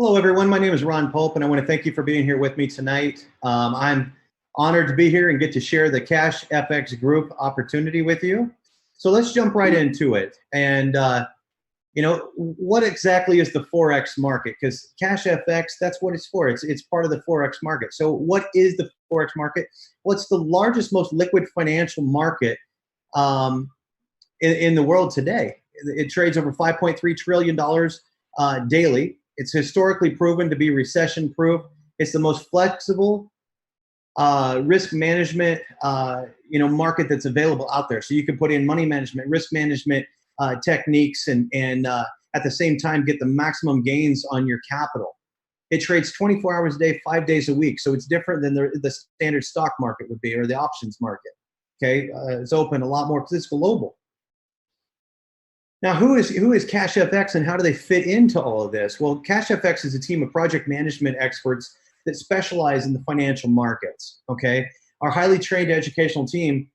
Hello, everyone. My name is Ron Pope, and I want to thank you for being here with me tonight. I'm honored to be here and get to share the Cash FX Group opportunity with you. So let's jump right into it. And, what exactly is the Forex market? Because Cash FX, that's what it's for. It's part of the Forex market. So what is the Forex market? Well, it's the largest, most liquid financial market in the world today. It trades over $5.3 trillion daily. It's historically proven to be recession-proof. It's the most flexible risk management, market that's available out there. So you can put in money management, risk management techniques, and at the same time get the maximum gains on your capital. It trades 24 hours a day, 5 days a week. So it's different than the standard stock market would be, or the options market. Okay, it's open a lot more because it's global. Now, who is Cash FX and how do they fit into all of this? Well, Cash FX is a team of project management experts that specialize in the financial markets, okay? Our highly trained educational team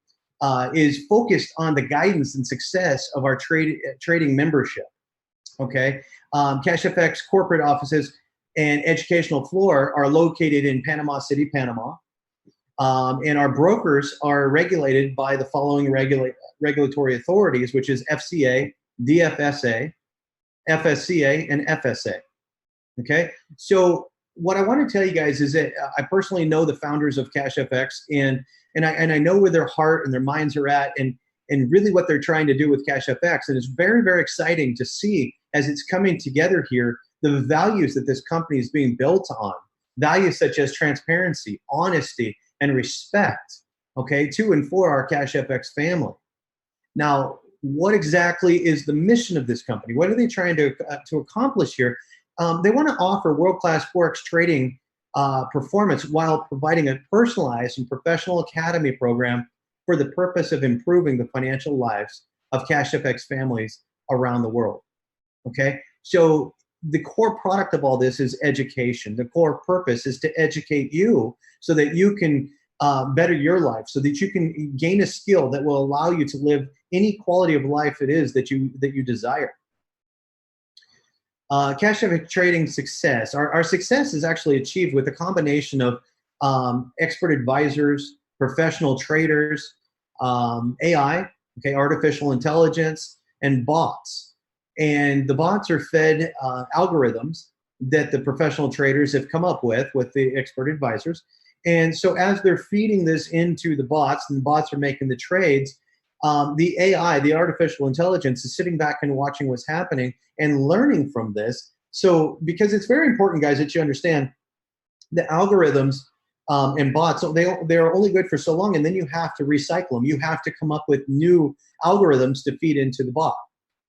is focused on the guidance and success of our trading membership, okay? Cash FX corporate offices and educational floor are located in Panama City, Panama. And our brokers are regulated by the following regulatory authorities, which is FCA, DFSA, FSCA, and FSA. Okay, so what I want to tell you guys is that I personally know the founders of Cash FX, and I know where their heart and their minds are at, and really what they're trying to do with Cash FX, and it's very, very exciting to see as it's coming together here the values that this company is being built on, values such as transparency, honesty, and respect. Okay, to and for our Cash FX family. Now, what exactly is the mission of this company? What are they trying to accomplish here? They want to offer world-class Forex trading performance while providing a personalized and professional academy program for the purpose of improving the financial lives of Cash FX families around the world. Okay, so the core product of all this is education. The core purpose is to educate you so that you can better your life, so that you can gain a skill that will allow you to live any quality of life it is that you desire. Cash FX trading success. Our success is actually achieved with a combination of expert advisors, professional traders, AI, okay, artificial intelligence, and bots. And the bots are fed algorithms that the professional traders have come up with the expert advisors. And so as they're feeding this into the bots, and the bots are making the trades, the AI, the artificial intelligence, is sitting back and watching what's happening and learning from this. So because it's very important, guys, that you understand the algorithms and bots, they're only good for so long, and then you have to recycle them. You have to come up with new algorithms to feed into the bot.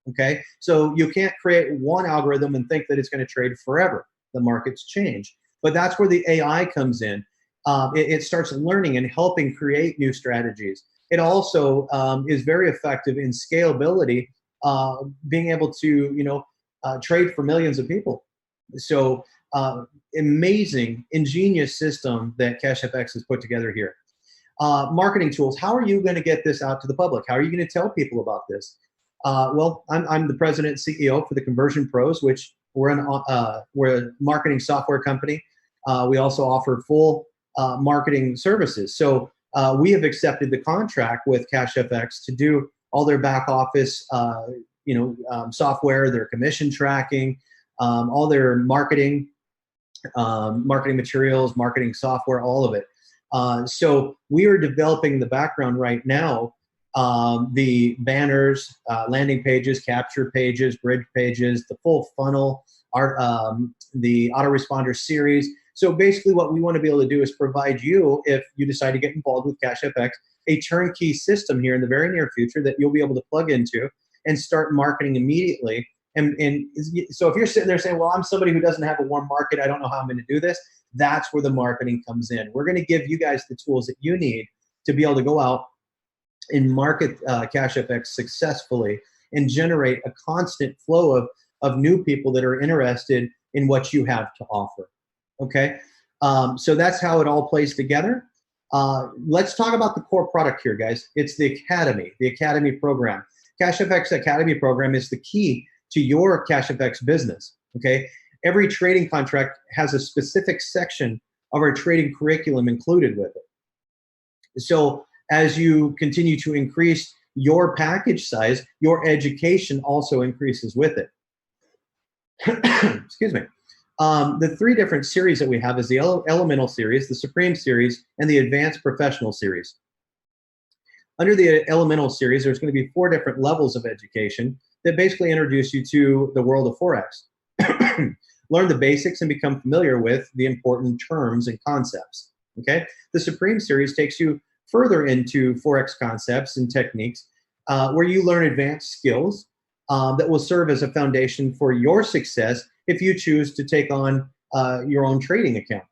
Okay, so you can't create one algorithm and think that it's going to trade forever. The markets change. But that's where the AI comes in. It starts learning and helping create new strategies. It also is very effective in scalability, being able to trade for millions of people. So amazing, ingenious system that Cash FX has put together here. Marketing tools. How are you going to get this out to the public? How are you going to tell people about this? Well, I'm the president and CEO for the Conversion Pros, which we're a marketing software company. We also offer full marketing services. So we have accepted the contract with Cash FX to do all their back office, software, their commission tracking, all their marketing materials, marketing software, all of it. So we are developing the background right now, the banners, landing pages, capture pages, bridge pages, the full funnel, the autoresponder series. So basically what we want to be able to do is provide you, if you decide to get involved with Cash FX, a turnkey system here in the very near future that you'll be able to plug into and start marketing immediately. And so if you're sitting there saying, well, I'm somebody who doesn't have a warm market, I don't know how I'm going to do this, that's where the marketing comes in. We're going to give you guys the tools that you need to be able to go out and market Cash FX successfully and generate a constant flow of new people that are interested in what you have to offer. Okay, so that's how it all plays together. Let's talk about the core product here, guys. It's the Academy program. Cash FX Academy program is the key to your Cash FX business. Okay, every trading contract has a specific section of our trading curriculum included with it. So as you continue to increase your package size, your education also increases with it. Excuse me. The three different series that we have is the Elemental series, the Supreme series, and the Advanced Professional series. Under the Elemental series, there's going to be 4 different levels of education that basically introduce you to the world of Forex. Learn the basics and become familiar with the important terms and concepts. Okay. The Supreme series takes you further into Forex concepts and techniques, where you learn advanced skills that will serve as a foundation for your success if you choose to take on your own trading account.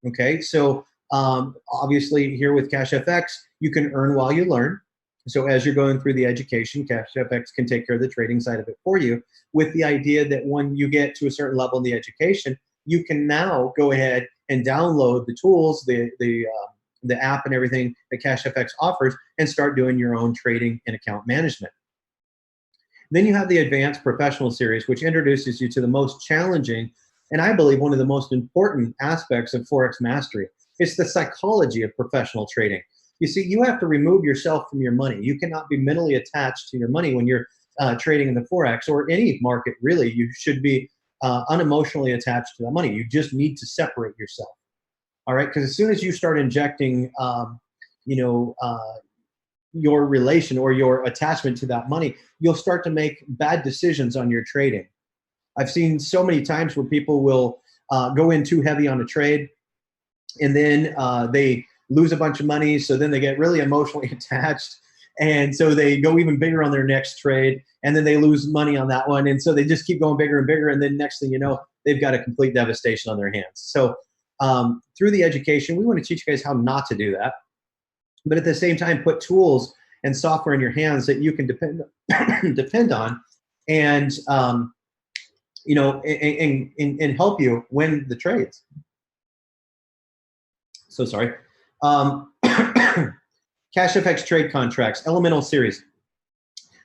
Okay. So obviously here with CashFX, you can earn while you learn. So as you're going through the education, CashFX can take care of the trading side of it for you, with the idea that when you get to a certain level in the education, you can now go ahead and download the tools, the app and everything that CashFX offers, and start doing your own trading and account management. Then you have the Advanced Professional series, which introduces you to the most challenging, and I believe one of the most important aspects of Forex mastery. It's the psychology of professional trading. You see, you have to remove yourself from your money. You cannot be mentally attached to your money when you're trading in the Forex or any market, really. You should be unemotionally attached to the money. You just need to separate yourself. All right, because as soon as you start injecting, your relation or your attachment to that money, you'll start to make bad decisions on your trading. I've seen so many times where people will go in too heavy on a trade, and then they lose a bunch of money, so then they get really emotionally attached, and so they go even bigger on their next trade, and then they lose money on that one, and so they just keep going bigger and bigger, and then next thing you know, they've got a complete devastation on their hands. So through the education, we want to teach you guys how not to do that, but at the same time, put tools and software in your hands that you can depend on, and and help you win the trades. So sorry. CashFX trade contracts, Elemental series.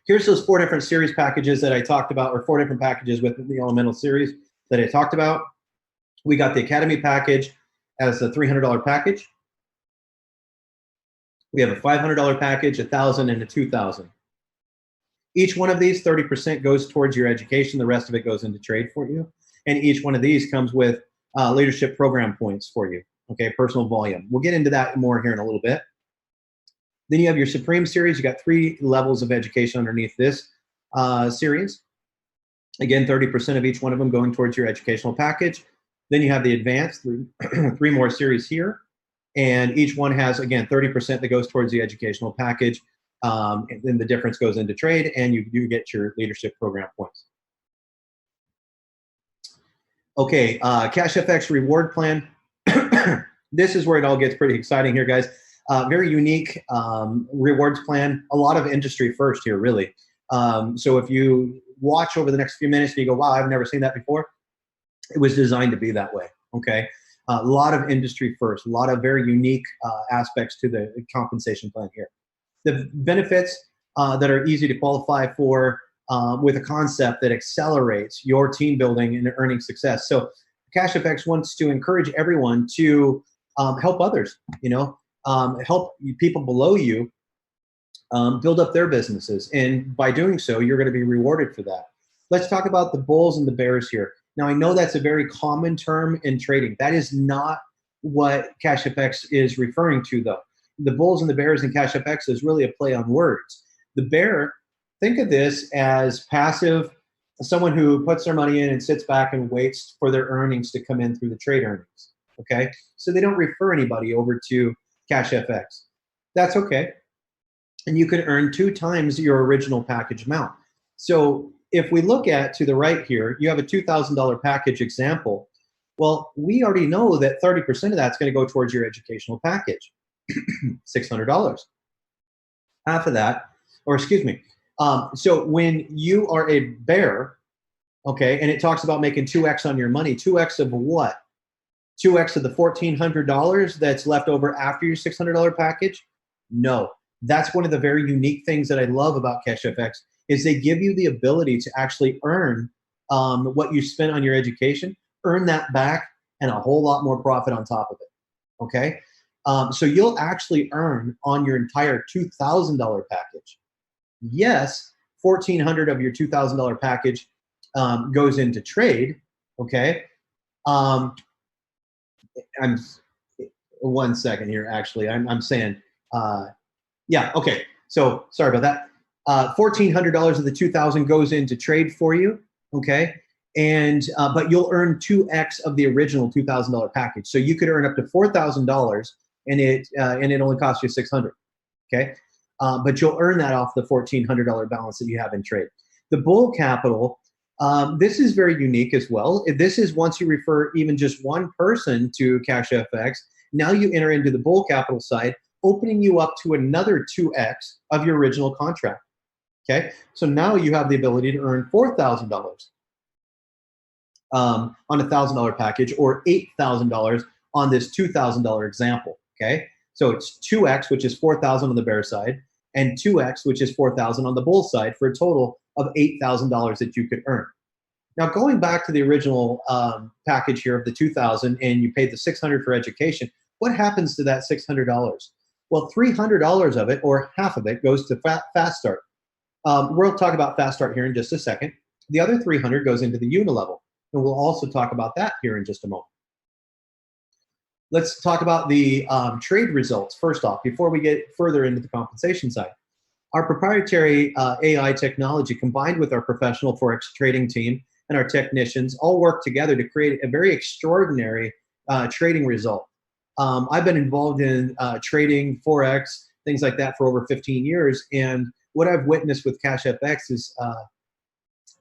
Here's those 4 different series packages that I talked about, or 4 different packages within the Elemental series that I talked about. We got the Academy package as a $300 package. We have a $500 package, $1,000, and a $2,000. Each one of these, 30% goes towards your education. The rest of it goes into trade for you. And each one of these comes with leadership program points for you. Okay, personal volume. We'll get into that more here in a little bit. Then you have your Supreme series. You got 3 levels of education underneath this series. Again, 30% of each one of them going towards your educational package. Then you have the Advanced, 3 more series here. And each one has, again, 30% that goes towards the educational package. And then the difference goes into trade, and you do get your leadership program points. Okay, CashFX reward plan. This is where it all gets pretty exciting here, guys. Very unique rewards plan. A lot of industry first here, really. So if you watch over the next few minutes and you go, wow, I've never seen that before, it was designed to be that way, okay? A lot of industry first, a lot of very unique aspects to the compensation plan here. The benefits that are easy to qualify for with a concept that accelerates your team building and earning success. So CashFX wants to encourage everyone to help others, help people below you build up their businesses. And by doing so, you're going to be rewarded for that. Let's talk about the bulls and the bears here. Now, I know that's a very common term in trading. That is not what CashFX is referring to, though. The bulls and the bears in CashFX is really a play on words. The bear, think of this as passive, someone who puts their money in and sits back and waits for their earnings to come in through the trade earnings, okay? So they don't refer anybody over to CashFX. That's okay. And you can earn 2 times your original package amount. So if we look at to the right here, you have a $2,000 package example. Well, we already know that 30% of that's going to go towards your educational package, $600. Half of that, or excuse me. So when you are a bear, okay, and it talks about making 2x on your money, 2x of what? 2x of the $1,400 that's left over after your $600 package? No. That's one of the very unique things that I love about CashFX is they give you the ability to actually earn what you spent on your education, earn that back and a whole lot more profit on top of it, okay? So you'll actually earn on your entire $2,000 package. Yes, $1,400 of your $2,000 package goes into trade, okay? I'm one second here, actually. I'm saying, yeah, okay. So sorry about that. $1,400 of the $2,000 goes into trade for you, okay? And but you'll earn 2x of the original $2,000 package. So you could earn up to $4,000, and it only costs you $600, okay? But you'll earn that off the $1,400 balance that you have in trade. The bull capital, this is very unique as well. This is once you refer even just one person to Cash FX. Now you enter into the bull capital side, opening you up to another 2x of your original contract. Okay, so now you have the ability to earn $4,000 on a $1,000 package, or $8,000 on this $2,000 example. Okay, so it's 2x, which is 4,000 on the bear side, and 2x, which is 4,000 on the bull side, for a total of $8,000 that you could earn. Now, going back to the original package here of the 2,000, and you paid the $600 for education, what happens to that $600? Well, $300 of it, or half of it, goes to Fast Start. We'll talk about Fast Start here in just a second. The other $300 goes into the Unilevel, and we'll also talk about that here in just a moment. Let's talk about the trade results first off, before we get further into the compensation side. Our proprietary AI technology, combined with our professional Forex trading team and our technicians, all work together to create a very extraordinary trading result. I've been involved in trading, Forex, things like that for over 15 years, and what I've witnessed with Cash FX is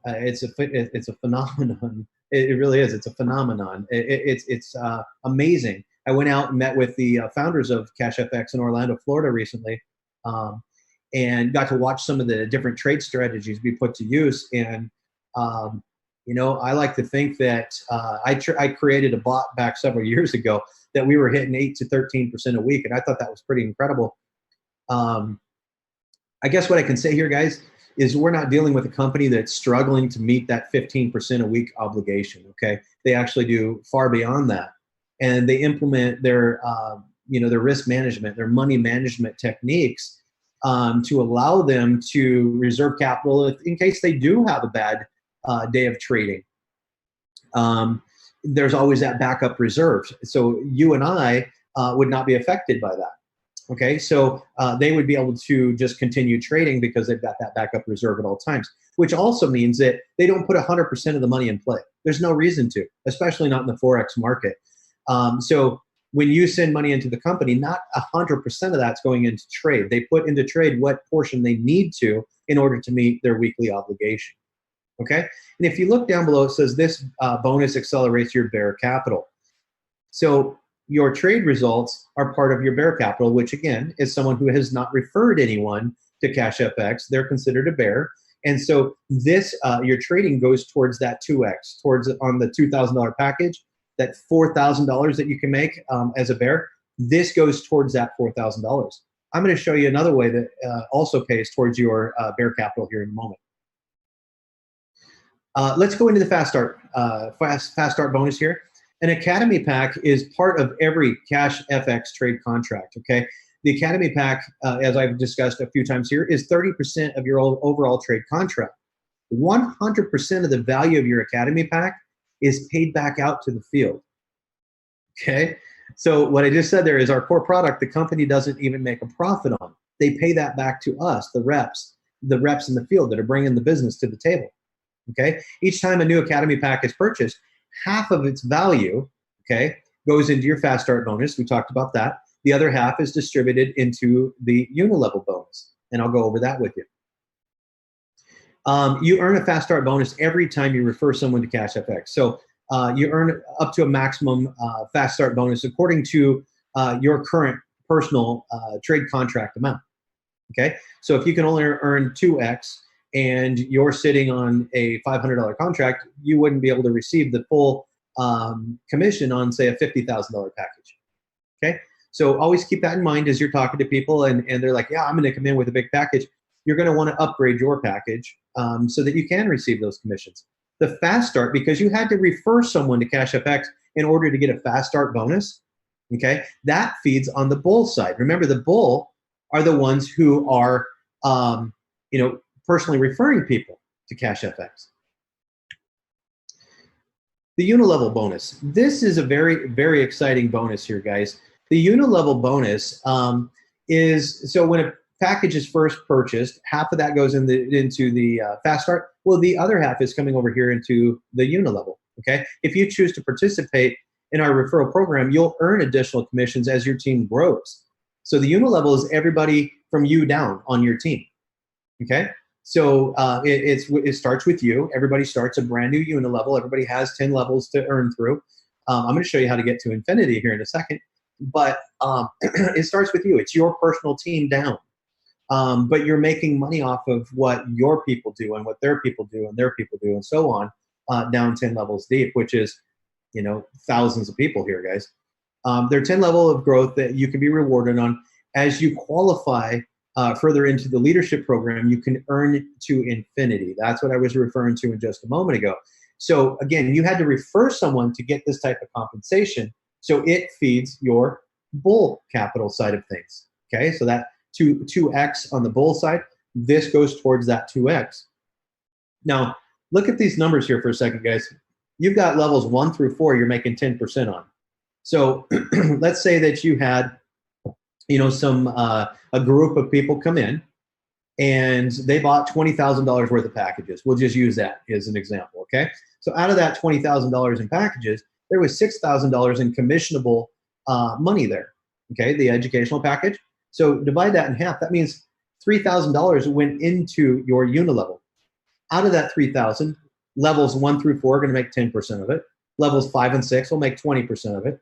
it's a phenomenon. It really is. It's a phenomenon. It's amazing. I went out and met with the founders of Cash FX in Orlando, Florida recently, and got to watch some of the different trade strategies be put to use. And you know, I like to think that I created a bot back several years ago that we were hitting 8 to 13% a week, and I thought that was pretty incredible. I guess what I can say here, guys, is we're not dealing with a company that's struggling to meet that 15% a week obligation. Okay, they actually do far beyond that, and they implement their their risk management, their money management techniques to allow them to reserve capital in case they do have a bad day of trading. There's always that backup reserve, so you and I would not be affected by that. Okay, so they would be able to just continue trading because they've got that backup reserve at all times, which also means that they don't put 100% of the money in play. There's no reason to, especially not in the Forex market. So when you send money into the company, not 100% of that's going into trade. They put into trade what portion they need to in order to meet their weekly obligation. Okay, and if you look down below, it says this bonus accelerates your bear capital. So your trade results are part of your bear capital, which again is someone who has not referred anyone to Cash FX. They're considered a bear. And so this, your trading goes towards that 2x, towards on the $2,000 package, that $4,000 that you can make as a bear. This goes towards that $4,000. I'm going to show you another way that also pays towards your bear capital here in a moment. Let's go into the Fast Start, Fast Start bonus here. An Academy pack is part of every Cash FX trade contract, okay? The Academy pack, as I've discussed a few times here, is 30% of your overall trade contract. 100% of the value of your Academy pack is paid back out to the field, okay? So what I just said there is our core product, the company doesn't even make a profit on. They pay that back to us, the reps in the field that are bringing the business to the table, okay? Each time a new Academy pack is purchased, half of its value, okay, goes into your Fast Start bonus. We talked about that. The other half is distributed into the Unilevel bonus, and I'll go over that with you. You earn a Fast Start bonus every time you refer someone to Cash FX. So you earn up to a maximum Fast Start bonus according to your current personal trade contract amount, okay? So if you can only earn 2x, and you're sitting on a $500 contract, you wouldn't be able to receive the full commission on, say, a $50,000 package, okay? So always keep that in mind as you're talking to people and they're like, yeah, I'm gonna come in with a big package. You're gonna wanna upgrade your package so that you can receive those commissions. The fast start, because you had to refer someone to CashFX in order to get a fast start bonus, okay, that feeds on the bull side. Remember, the bull are the ones who are, personally referring people to CashFX. The Unilevel bonus. This is a very, very exciting bonus here, guys. The Unilevel bonus is, so when a package is first purchased, half of that goes into the fast start. Well, the other half is coming over here into the Unilevel, okay? If you choose to participate in our referral program, you'll earn additional commissions as your team grows. So the Unilevel is everybody from you down on your team, okay? So it starts with you. Everybody starts a brand new Unilevel. Everybody has 10 levels to earn through. I'm going to show you how to get to infinity here in a second. But it starts with you. It's your personal team down. But you're making money off of what your people do and what their people do and their people do and so on, down 10 levels deep, which is, thousands of people here, guys. There are 10 levels of growth that you can be rewarded on. As you qualify further into the leadership program, you can earn to infinity. That's what I was referring to in just a moment ago. So again, you had to refer someone to get this type of compensation. So it feeds your bull capital side of things. Okay, so that 2x on the bull side, this goes towards that 2x. Now, look at these numbers here for a second, guys. You've got levels 1 through 4 you're making 10% on. So let's say that you had, a group of people come in and they bought $20,000 worth of packages. We'll just use that as an example, okay? So out of that $20,000 in packages, there was $6,000 in commissionable money there, okay, the educational package. So divide that in half. That means $3,000 went into your Unilevel. Out of that $3,000, levels 1 through 4 are going to make 10% of it. Levels 5 and 6 will make 20% of it.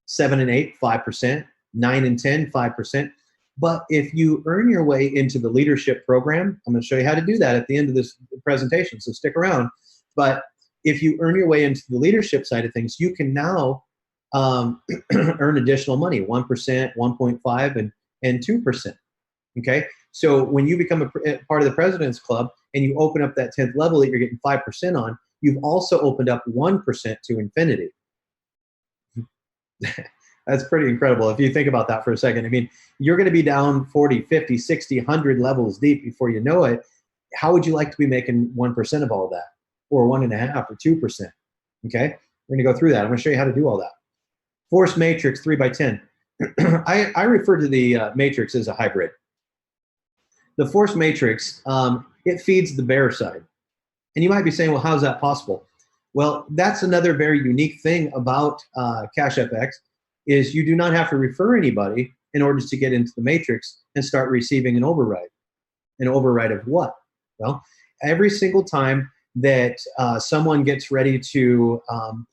7 and 8, 5%. 9 and 10, 5%. But if you earn your way into the leadership program, I'm going to show you how to do that at the end of this presentation, so stick around. But if you earn your way into the leadership side of things, you can now earn additional money, 1%, 1.5, and 2%. Okay, so when you become a part of the President's Club and you open up that 10th level that you're getting 5% on, you've also opened up 1% to infinity. That's pretty incredible if you think about that for a second. I mean, you're going to be down 40, 50, 60, 100 levels deep before you know it. How would you like to be making 1% of all of that, or 1.5% or 2%? Okay, we're going to go through that. I'm going to show you how to do all that. Force matrix 3x10. I refer to the matrix as a hybrid. The force matrix, it feeds the bear side. And you might be saying, well, how's that possible? Well, that's another very unique thing about CashFX, is you do not have to refer anybody in order to get into the matrix and start receiving an override. An override of what? Well, every single time that someone gets ready to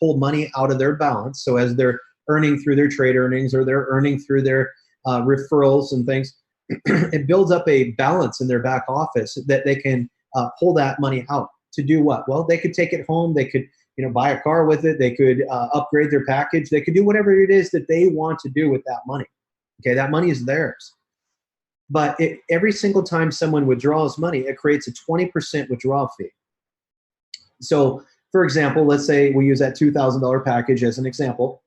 pull money out of their balance, so as they're earning through their trade earnings or they're earning through their referrals and things, it builds up a balance in their back office that they can pull that money out to do what? Well, they could take it home. They could buy a car with it. They could upgrade their package. They could do whatever it is that they want to do with that money. Okay, that money is theirs. But every single time someone withdraws money, it creates a 20% withdrawal fee. So, for example, let's say we use that $2,000 package as an example.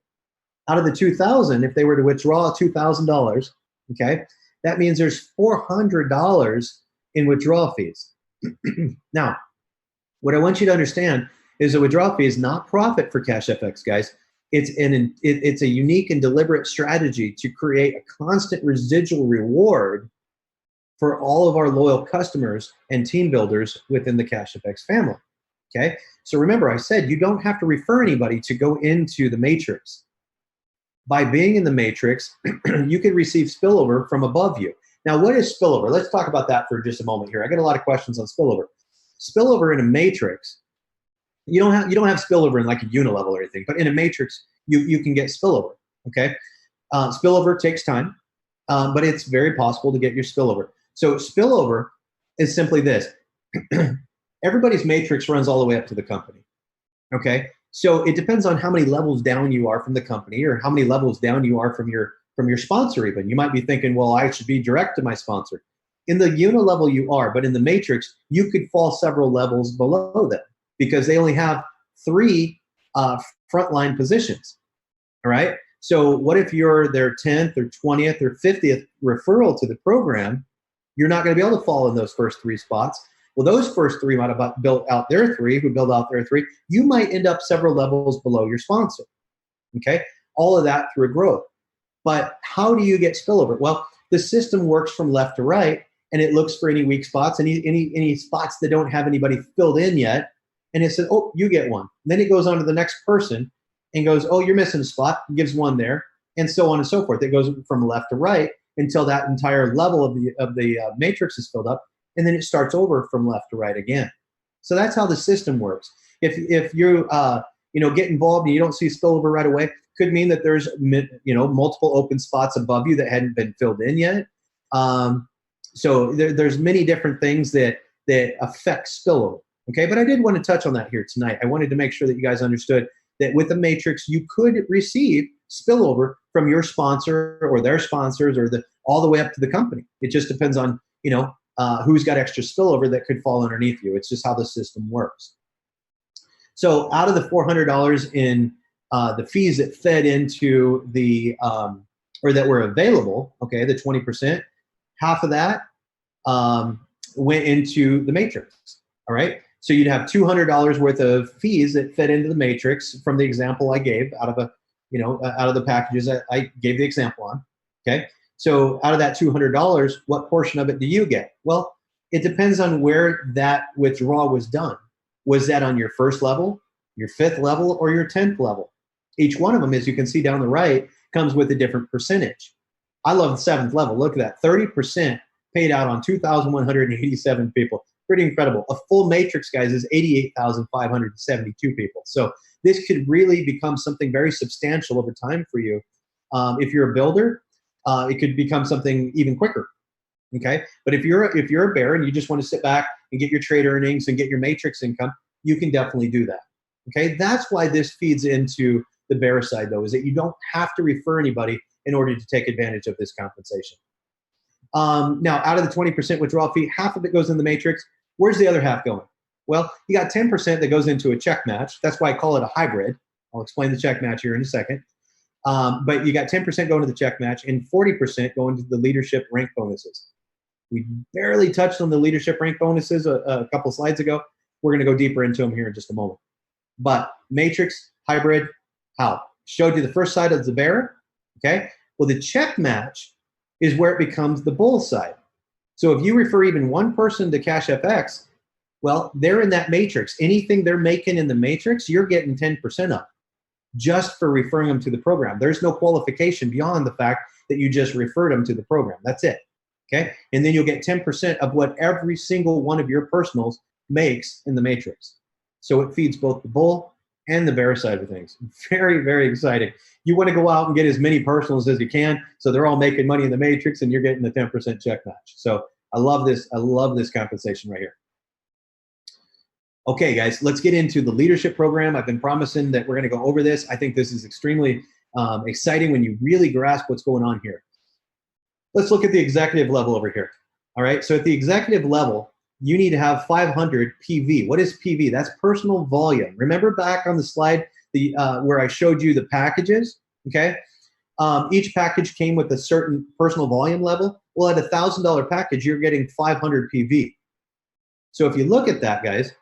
Out of the $2,000, if they were to withdraw $2,000, okay, that means there's $400 in withdrawal fees. Now, what I want you to understand is a withdrawal fee is not profit for CashFX, guys. It's a unique and deliberate strategy to create a constant residual reward for all of our loyal customers and team builders within the CashFX family. Okay, so remember, I said you don't have to refer anybody to go into the matrix. By being in the matrix, you can receive spillover from above you. Now, what is spillover? Let's talk about that for just a moment here. I got a lot of questions on spillover. Spillover in a matrix, you don't have spillover in like a Unilevel or anything, but in a matrix, you can get spillover. Okay, spillover takes time, but it's very possible to get your spillover. So spillover is simply this. Everybody's matrix runs all the way up to the company. Okay, so it depends on how many levels down you are from the company, or how many levels down you are from your sponsor. Even you might be thinking, well, I should be direct to my sponsor. In the Unilevel you are, but in the matrix you could fall several levels below them. because they only have 3 frontline positions. All right. So what if you're their 10th or 20th or 50th referral to the program? You're not going to be able to fall in those first 3 spots. Well, those first 3 might have built out their 3, who build out their 3. You might end up several levels below your sponsor. Okay. All of that through growth. But how do you get spillover? Well, the system works from left to right, and it looks for any weak spots, any spots that don't have anybody filled in yet. And it says, oh, you get one. And then it goes on to the next person and goes, oh, you're missing a spot, gives one there, and so on and so forth. It goes from left to right until that entire level of the matrix is filled up, and then it starts over from left to right again. So that's how the system works. If you get involved and you don't see spillover right away, could mean that there's multiple open spots above you that hadn't been filled in yet. So there's many different things that affect spillover. Okay, but I did want to touch on that here tonight. I wanted to make sure that you guys understood that with the matrix, you could receive spillover from your sponsor or their sponsors or all the way up to the company. It just depends on who's got extra spillover that could fall underneath you. It's just how the system works. So out of the $400 in the fees that fed into the or that were available, okay, the 20%, half of that went into the matrix. All right. So you'd have $200 worth of fees that fed into the matrix from the example I gave out of out of the packages that I gave the example on. Okay. So out of that $200, what portion of it do you get? Well, it depends on where that withdrawal was done. Was that on your first level, your 5th level, or your 10th level? Each one of them, as you can see down the right, comes with a different percentage. I love the 7th level. Look at that, 30% paid out on 2,187 people. Pretty incredible. A full matrix, guys, is 88,572 people. So this could really become something very substantial over time for you. If you're a builder, it could become something even quicker. Okay, but if you're a bear and you just want to sit back and get your trade earnings and get your matrix income, you can definitely do that. Okay, that's why this feeds into the bear side, though, is that you don't have to refer anybody in order to take advantage of this compensation. Now, out of the 20% withdrawal fee, half of it goes in the matrix. Where's the other half going? Well, you got 10% that goes into a check match. That's why I call it a hybrid. I'll explain the check match here in a second. But you got 10% going to the check match and 40% going to the leadership rank bonuses. We barely touched on the leadership rank bonuses a couple slides ago. We're going to go deeper into them here in just a moment. But matrix, hybrid, how? Showed you the first side of the bear. Okay. Well, the check match is where it becomes the bull side. So if you refer even one person to Cash FX, well, they're in that matrix. Anything they're making in the matrix, you're getting 10% of just for referring them to the program. There's no qualification beyond the fact that you just referred them to the program. That's it. Okay. And then you'll get 10% of what every single one of your personals makes in the matrix. So it feeds both the bull and the bear side of things. Very, very exciting. You want to go out and get as many personals as you can, so they're all making money in the matrix and you're getting the 10% check match. So I love this. I love this compensation right here. Okay, guys, let's get into the leadership program. I've been promising that we're going to go over this. I think this is extremely exciting when you really grasp what's going on here. Let's look at the executive level over here. All right, so at the executive level, you need to have 500 PV. What is PV? That's personal volume. Remember back on the slide where I showed you the packages, okay? Each package came with a certain personal volume level. Well, at a $1,000 package, you're getting 500 PV. So if you look at that, guys,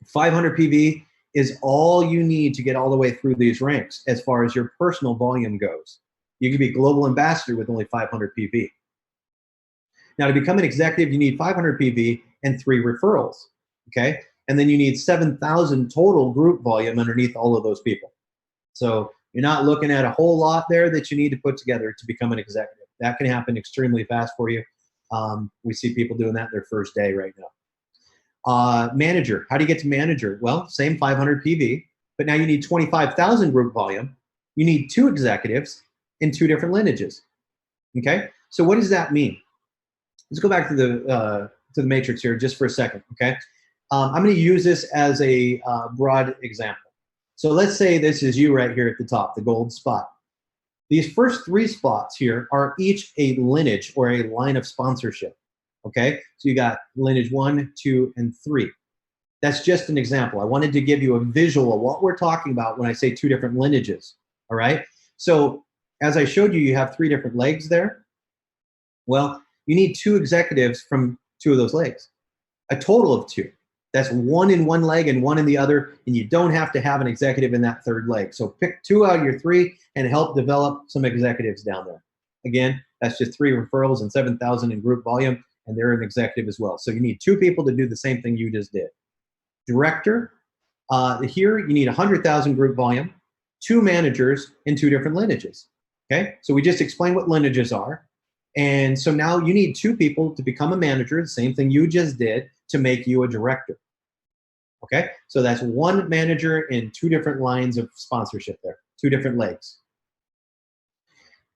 500 PV is all you need to get all the way through these ranks as far as your personal volume goes. You can be global ambassador with only 500 PV. Now, to become an executive, you need 500 PV and 3 referrals, okay? And then you need 7,000 total group volume underneath all of those people. So you're not looking at a whole lot there that you need to put together to become an executive. That can happen extremely fast for you. We see people doing that their first day right now. Manager, how do you get to manager? Well, same 500 PV, but now you need 25,000 group volume. You need 2 executives in 2 different lineages, okay? So what does that mean? Let's go back to the matrix here just for a second, okay? I'm going to use this as a broad example. So let's say this is you right here at the top, the gold spot. These first 3 spots here are each a lineage or a line of sponsorship, okay? So you got lineage 1, 2, and 3. That's just an example. I wanted to give you a visual of what we're talking about when I say two different lineages. All right. So as I showed you, you have three different legs there. Well, you need two executives from two of those legs, a total of two. That's one in one leg and one in the other, and you don't have to have an executive in that third leg. So pick two out of your three and help develop some executives down there. Again, that's just 3 referrals and 7,000 in group volume, and they're an executive as well. So you need two people to do the same thing you just did. Director, here you need 100,000 group volume, 2 managers, and 2 different lineages. Okay, so we just explained what lineages are. And so now you need 2 people to become a manager, the same thing you just did, to make you a director. Okay, so that's 1 manager in 2 different lines of sponsorship there, 2 different legs.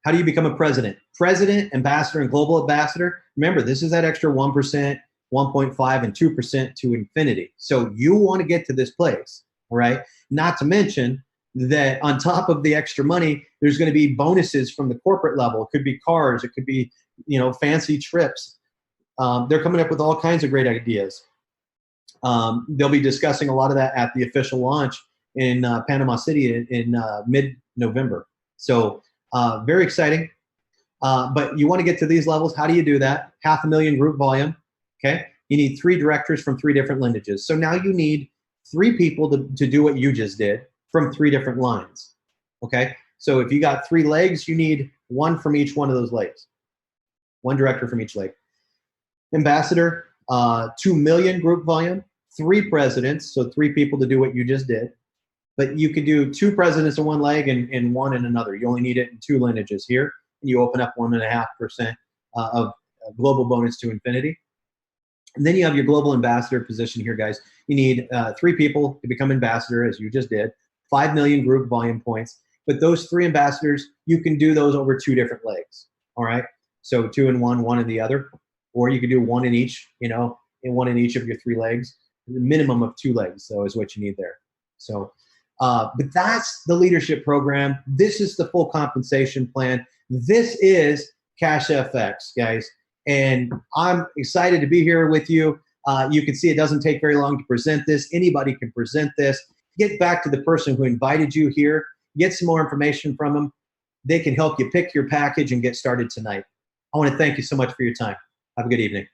How do you become a president? President, ambassador, and global ambassador. Remember, this is that extra 1%, 1.5, and 2% to infinity. So you want to get to this place, all right? Not to mention that on top of the extra money, there's going to be bonuses from the corporate level. It could be cars. It could be, fancy trips. They're coming up with all kinds of great ideas. They'll be discussing a lot of that at the official launch in Panama City in mid-November. So very exciting. But you want to get to these levels. How do you do that? 500,000 group volume. Okay. You need 3 directors from 3 different lineages. So now you need 3 people to do what you just did from 3 different lines. Okay. So if you got 3 legs, you need 1 from each one of those legs. 1 director from each leg. Ambassador, 2 million group volume, 3 presidents. So 3 people to do what you just did. But you could do 2 presidents in 1 leg and 1 in another. You only need it in 2 lineages here. And you open up 1.5% of global bonus to infinity. And then you have your global ambassador position here, guys. You need 3 people to become ambassador, as you just did, 5 million group volume points. But those 3 ambassadors, you can do those over 2 different legs. All right. So 2 in one, 1 in the other, or you could do 1 in each, and 1 in each of your 3 legs. The minimum of 2 legs, though, is what you need there. So, but that's the leadership program. This is the full compensation plan. This is Cash FX, guys. And I'm excited to be here with you. You can see it doesn't take very long to present this. Anybody can present this. Get back to the person who invited you here. Get some more information from them. They can help you pick your package and get started tonight. I want to thank you so much for your time. Have a good evening.